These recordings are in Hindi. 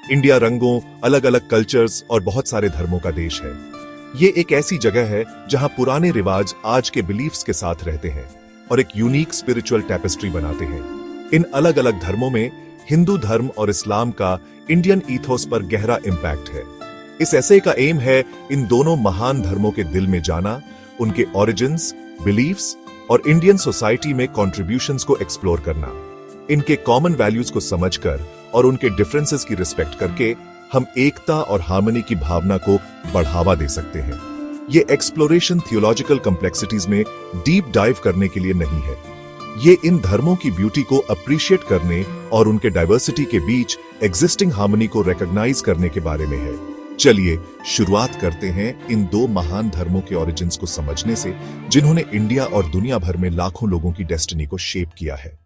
इंडिया रंगों, अलग अलग कल्चर्स और बहुत सारे धर्मों का देश है। ये एक ऐसी जगह है जहां पुराने रिवाज आज के बिलीफ्स के साथ रहते हैं और एक यूनिक स्पिरिचुअल टैपेस्ट्री बनाते हैं। इन अलग अलग धर्मों में हिंदू धर्म और इस्लाम का इंडियन ईथोस पर गहरा इम्पैक्ट है। इस ऐसे का एम है इन दोनों महान धर्मों के दिल में जाना, उनके ओरिजिन्स, बिलीफ्स और इंडियन सोसाइटी में कॉन्ट्रीब्यूशंस को एक्सप्लोर करना। इनके कॉमन वैल्यूज को समझकर और उनके डिफरेंसेस की रिस्पेक्ट करके हम एकता और हार्मनी की भावना को बढ़ावा दे सकते हैं। ये एक्सप्लोरेशन थियोलॉजिकल कॉम्प्लेक्सिटीज में डीप डाइव करने के लिए नहीं है। ये इन धर्मों की ब्यूटी को अप्रिशिएट करने और उनके डाइवर्सिटी के बीच एग्जिस्टिंग हार्मनी को रिकॉग्नाइज करने के बारे में है। चलिए शुरुआत करते हैं इन दो महान धर्मों के ओरिजिन्स को समझने से, जिन्होंने इंडिया और दुनिया भर में लाखों लोगों की डेस्टिनी को शेप किया है।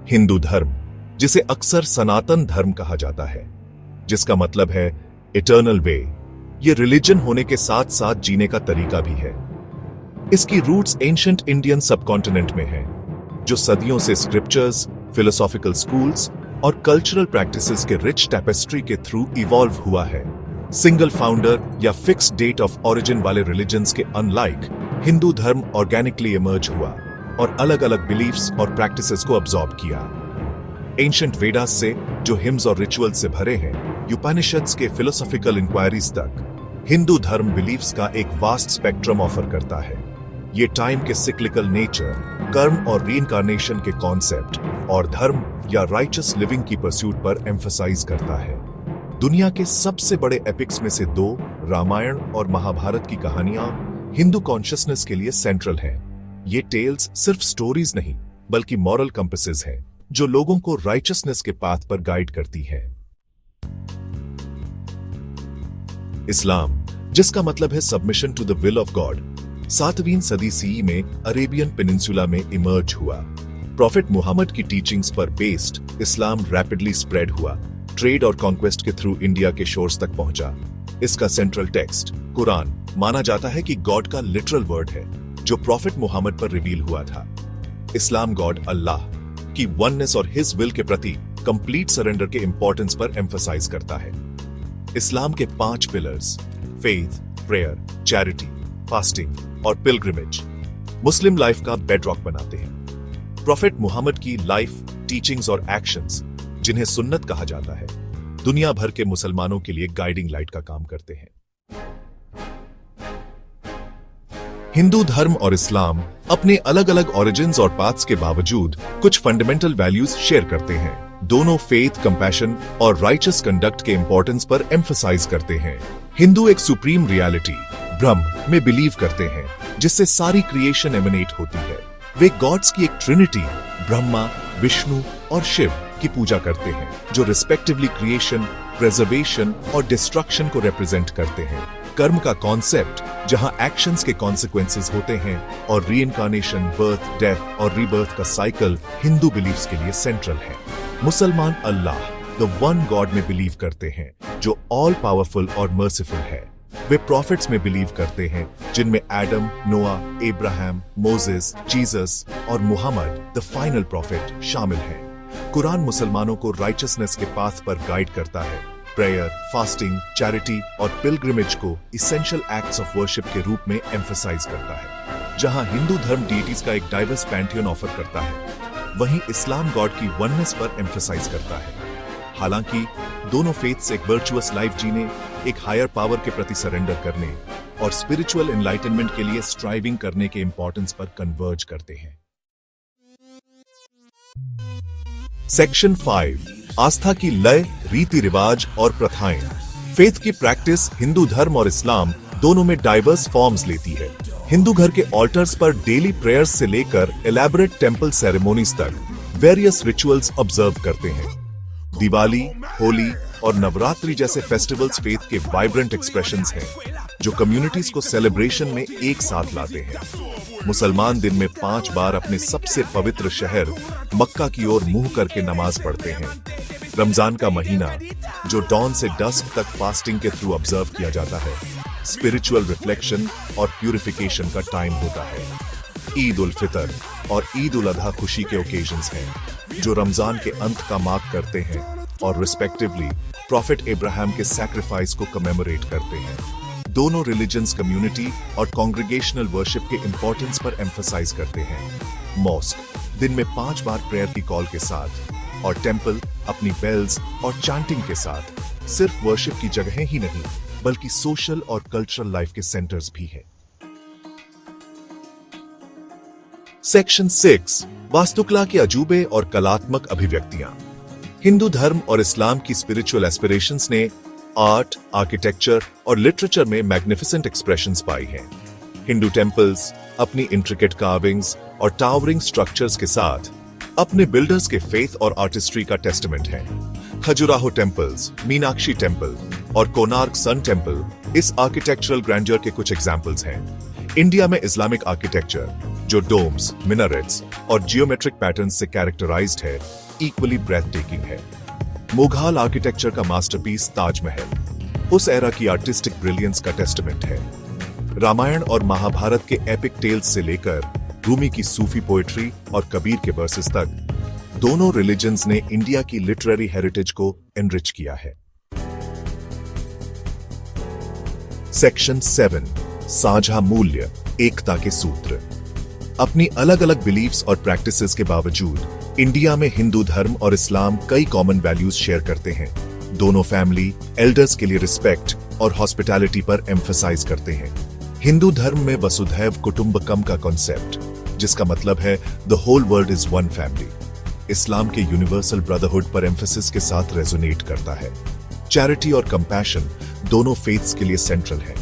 हिंदू धर्म, जिसे अक्सर सनातन धर्म कहा जाता है, जिसका मतलब है इटर्नल वे, ये रिलीजन होने के साथ साथ जीने का तरीका भी है। इसकी रूट्स एंशिएंट इंडियन सबकॉन्टिनेंट में है, जो सदियों से स्क्रिप्चर्स, फिलोसॉफिकल स्कूल्स और कल्चरल प्रैक्टिसेस के रिच टैपेस्ट्री के थ्रू इवॉल्व हुआ है। सिंगल फाउंडर या फिक्स्ड डेट ऑफ ओरिजिन वाले रिलीजन्स के अनलाइक, हिंदू धर्म ऑर्गेनिकली इमर्ज हुआ और अलग अलग बिलीफ्स और प्रैक्टिसेस को अब्सॉर्ब किया। एंशिएंट वेदास से, जो हिम्स और रिचुअल्स से भरे हैं, उपनिषद्स के फिलोसॉफिकल इंक्वायरीज तक, हिंदू धर्म बिलीफ्स का एक वास्ट स्पेक्ट्रम ऑफर करता है। ये टाइम के सिक्लिकल नेचर, कर्म और रीइंकार्नेशन के कॉन्सेप्ट और धर्म या राइचस लिविंग की परस्यूट पर एम्फसाइज करता है। दुनिया के सबसे बड़े एपिक्स में से दो, रामायण और महाभारत की कहानियां हिंदू कॉन्शियसनेस के लिए सेंट्रल हैं। ये टेल्स सिर्फ स्टोरीज नहीं, बल्कि मॉरल कंपासेस हैं, जो लोगों को राइचसनेस के पाथ पर गाइड करती है। इस्लाम, जिसका मतलब है submission to the will of God, 7वीं सदी सीई में अरेबियन पेनिनसुला में इमर्ज हुआ। प्रॉफिट मुहम्मद की टीचिंग्स पर बेस्ड इस्लाम रैपिडली स्प्रेड हुआ, ट्रेड और कॉन्क्वेस्ट के थ्रू इंडिया के शोर्स तक पहुंचा। इसका सेंट्रल टेक्स्ट कुरान माना जाता है कि गॉड का लिटरल वर्ड है, जो प्रॉफिट मुहम्मद पर रिवील हुआ था। इस्लाम गॉड अल्लाह की वननेस और हिज विल के प्रति कंप्लीट सरेंडर के इंपॉर्टेंस पर एम्फसाइज करता है। इस्लाम के 5 pillars, faith, prayer, charity, fasting और पिलग्रिमेज, मुस्लिम लाइफ का बेडरॉक बनाते हैं। प्रॉफिट मुहम्मद की लाइफ, टीचिंग्स और एक्शंस, जिन्हें सुन्नत कहा जाता है, दुनिया भर के मुसलमानों के लिए गाइडिंग लाइट का काम करते हैं। हिंदू धर्म और इस्लाम अपने अलग अलग ओरिजिन्स और पाथ्स के बावजूद कुछ फंडामेंटल वैल्यूज शेयर करते हैं। दोनों फेथ, कंपैशन और राइचस कंडक्ट के इंपॉर्टेंस पर एम्फसाइज करते हैं। हिंदू एक सुप्रीम रियलिटी, ब्रह्म में बिलीव करते हैं, जिससे सारी क्रिएशन एमिनेट होती है। वे गॉड्स की एक ट्रिनिटी, ब्रह्मा, विष्णु और शिव की पूजा करते हैं, जो रिस्पेक्टिवली क्रिएशन, प्रिजर्वेशन और डिस्ट्रक्शन को रिप्रेजेंट करते हैं। कर्म का कॉन्सेप्ट, जहां एक्शंस के कॉन्सिक्वेंसेस होते हैं, और रीइंकार्नेशन, बर्थ, डेथ और रीबर्थ का साइकिल हिंदू बिलीफ्स के लिए सेंट्रल है। मुसलमान अल्लाह, द वन गॉड में बिलीव करते हैं, जो ऑल पावरफुल और मर्सीफुल है। वे प्रॉफिट्स में बिलीव करते हैं, जिनमें एडम, नोआ, एब्राहम, मोसेस, जीसस और मुहम्मद द फाइनल प्रॉफिट शामिल हैं। कुरान मुसलमानों को राइचसनेस के पाथ पर गाइड करता है। प्रेयर, फास्टिंग, चैरिटी और पिलग्रिमेज को इसेंशियल एक्ट्स ऑफ वर्शिप के रूप में एम्फसाइज करता है। जहां हिंदू धर्म डीटीज का एक डाइवर्स पैंथियन ऑफर करता है, वहीं इस्लाम गॉड की वननेस पर एम्फसाइज करता है। हालांकि दोनों फेथ्स एक वर्चुअस लाइफ जीने, एक हायर पावर के प्रति सरेंडर करने और स्पिरिचुअल एनलाइटनमेंट के लिए स्ट्राइविंग करने के इंपॉर्टेंस पर कन्वर्ज करते हैं। सेक्शन 5, आस्था की लय, रीति रिवाज और प्रथाएं। फेथ की प्रैक्टिस हिंदू धर्म और इस्लाम दोनों में डाइवर्स फॉर्म्स लेती है। हिंदू घर के ऑल्टर्स पर डेली प्रेयर्स से लेकर एलैबोरेट टेंपल सेरेमोनीज तक वेरियस रिचुअल्स ऑब्जर्व करते हैं। दिवाली, होली और नवरात्रि जैसे फेस्टिवल्स फेथ के वाइब्रेंट एक्सप्रेशंस हैं, जो कम्युनिटीज को सेलिब्रेशन में एक साथ लाते हैं। मुसलमान दिन में 5 बार अपने सबसे पवित्र शहर मक्का की ओर मुंह करके नमाज पढ़ते हैं। रमजान का महीना, जो डॉन से डस्क तक फास्टिंग के थ्रू ऑब्जर्व किया जाता है, स्पिरिचुअल रिफ्लेक्शन और प्यूरिफिकेशन का टाइम होता है। ईद उल फितर, और ईद उल अजहा खुशी के ओकेजन्स हैं, जो रमजान के अंत का मार्क करते हैं और रिस्पेक्टिवली प्रॉफिट इब्राहिम के सैक्रिफाइस को कमेमोरेट करते हैं। दोनों रिलीजन्स कम्युनिटी और कॉन्ग्रीगेशनल वर्शिप के इंपॉर्टेंस पर एम्फसाइज करते हैं। मॉस्क दिन में 5 बार प्रेयर की कॉल के साथ और टेंपल अपनी बेल्स और चैंटिंग के साथ सिर्फ वर्शिप की जगहें ही नहीं बल्कि सोशल और कल्चरल लाइफ के सेंटर्स भी हैं। सेक्शन 6 वास्तुकला के अजूबे और कलात्मक अभिव्यक्तियां। हिंदू धर्म और इस्लाम की स्पिरिचुअल एस्पिरेशंस ने आर्ट, आर्किटेक्चर और लिटरेचर में मैग्निफिसेंट एक्सप्रेशंस पाई हैं। हिंदू टेंपल्स अपनी इंट्रिकेट कार्विंग्स और टावरिंग स्ट्रक्चर्स के साथ अपने बिल्डर्स के फेथ और आर्टिस्ट्री का टेस्टमेंट हैं। खजुराहो टेंपल्स, मीनाक्षी टेंपल और कोणार्क सन टेंपल इस आर्किटेक्चरल ग्रैंडर के कुछ एग्जाम्पल्स हैं। इंडिया में इस्लामिक आर्किटेक्चर, जो डोम्स, मिनारेट्स और जियोमेट्रिक पैटर्न्स से कैरेक्टराइज्ड है, इक्वली ब्रेथटेकिंग है। मुघल आर्किटेक्चर का मास्टरपीस ताजमहल उस एरा की आर्टिस्टिक ब्रिलियंस का टेस्टमेंट है। रामायण और महाभारत के एपिक टेल्स से लेकर रूमी की सूफी पोएट्री और कबीर के वर्सेस तक दोनों रिलीजन्स ने इंडिया की लिटरेरी हेरिटेज को एनरिच किया है। सेक्शन 7 साझा मूल्य, एकता के सूत्र। अपनी अलग अलग बिलीफ्स और प्रैक्टिसेस के बावजूद इंडिया में हिंदू धर्म और इस्लाम कई कॉमन वैल्यूज शेयर करते हैं। दोनों फैमिली, एल्डर्स के लिए रिस्पेक्ट और हॉस्पिटैलिटी पर एम्फसाइज करते हैं। हिंदू धर्म में वसुधैव कुटुंबकम का कॉन्सेप्ट, जिसका मतलब है the whole world is one family, Islam के यूनिवर्सल ब्रदरहुड पर एम्फेसिस के साथ रेजोनेट करता है। चैरिटी और कंपैशन दोनों फेथ्स के लिए सेंट्रल है।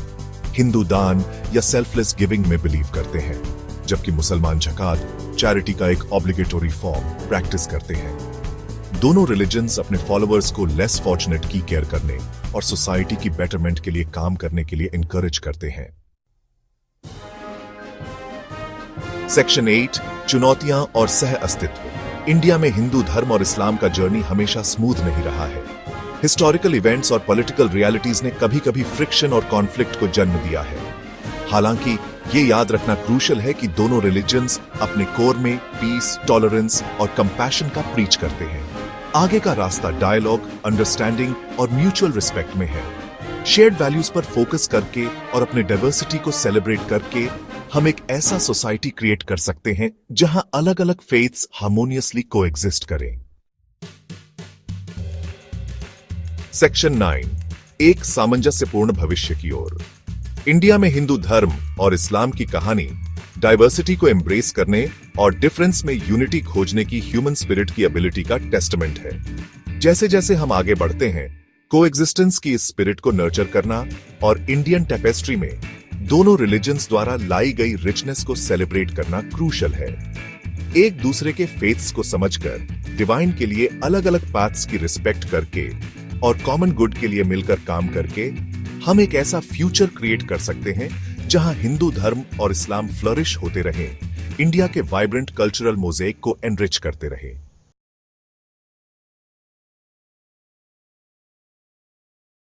हिंदू दान या सेल्फलेस गिविंग में बिलीव करते हैं, जबकि मुसलमान ज़कात चैरिटी का एक ऑब्लिगेटरी फॉर्म प्रैक्टिस करते हैं। दोनों रिलीजन्स अपने फॉलोअर्स को लेस फॉर्चुनेट की केयर करने और सोसाइटी की बेटरमेंट के लिए काम करने के लिए इनकरेज करते हैं। सेक्शन 8 चुनौतियां और सह अस्तित्व। इंडिया में हिंदू धर्म और इस्लाम का जर्नी हमेशा स्मूथ नहीं रहा है। हिस्टोरिकल इवेंट्स और पॉलिटिकल रियलिटीज ने कभी कभी फ्रिक्शन और कॉन्फ्लिक्ट को जन्म दिया है। हालांकि ये याद रखना क्रूशियल है कि दोनों रिलीजन्स अपने कोर में पीस, टॉलरेंस और कंपैशन का प्रीच करते हैं। आगे का रास्ता डायलॉग, अंडरस्टैंडिंग और म्यूचुअल रिस्पेक्ट में है। शेयर्ड वैल्यूज पर फोकस करके और अपने डाइवर्सिटी को सेलिब्रेट करके हम एक ऐसा सोसाइटी क्रिएट कर सकते हैं जहां अलग अलग फेथ्स हार्मोनियसली कोएग्जिस्ट करें। सेक्शन 9 एक सामंजस्यपूर्ण भविष्य की ओर। इंडिया में हिंदू धर्म और इस्लाम की कहानी डाइवर्सिटी को एम्ब्रेस करने और डिफरेंस में यूनिटी खोजने की ह्यूमन स्पिरिट की एबिलिटी का टेस्टमेंट है। जैसे जैसे हम आगे बढ़ते हैं, कोएग्जिस्टेंस की इस स्पिरिट को नर्चर करना और इंडियन टेपेस्ट्री में दोनों रिलीजन्स द्वारा लाई गई रिचनेस को सेलिब्रेट करना क्रूशियल है। एक दूसरे के फेथ्स को समझकर, डिवाइन के लिए अलग अलग पाथ्स की रिस्पेक्ट करके और कॉमन गुड के लिए मिलकर काम करके हम एक ऐसा फ्यूचर क्रिएट कर सकते हैं जहां हिंदू धर्म और इस्लाम फ्लरिश होते रहें, इंडिया के वाइब्रेंट कल्चरल मोज़ेक को एनरिच करते रहें।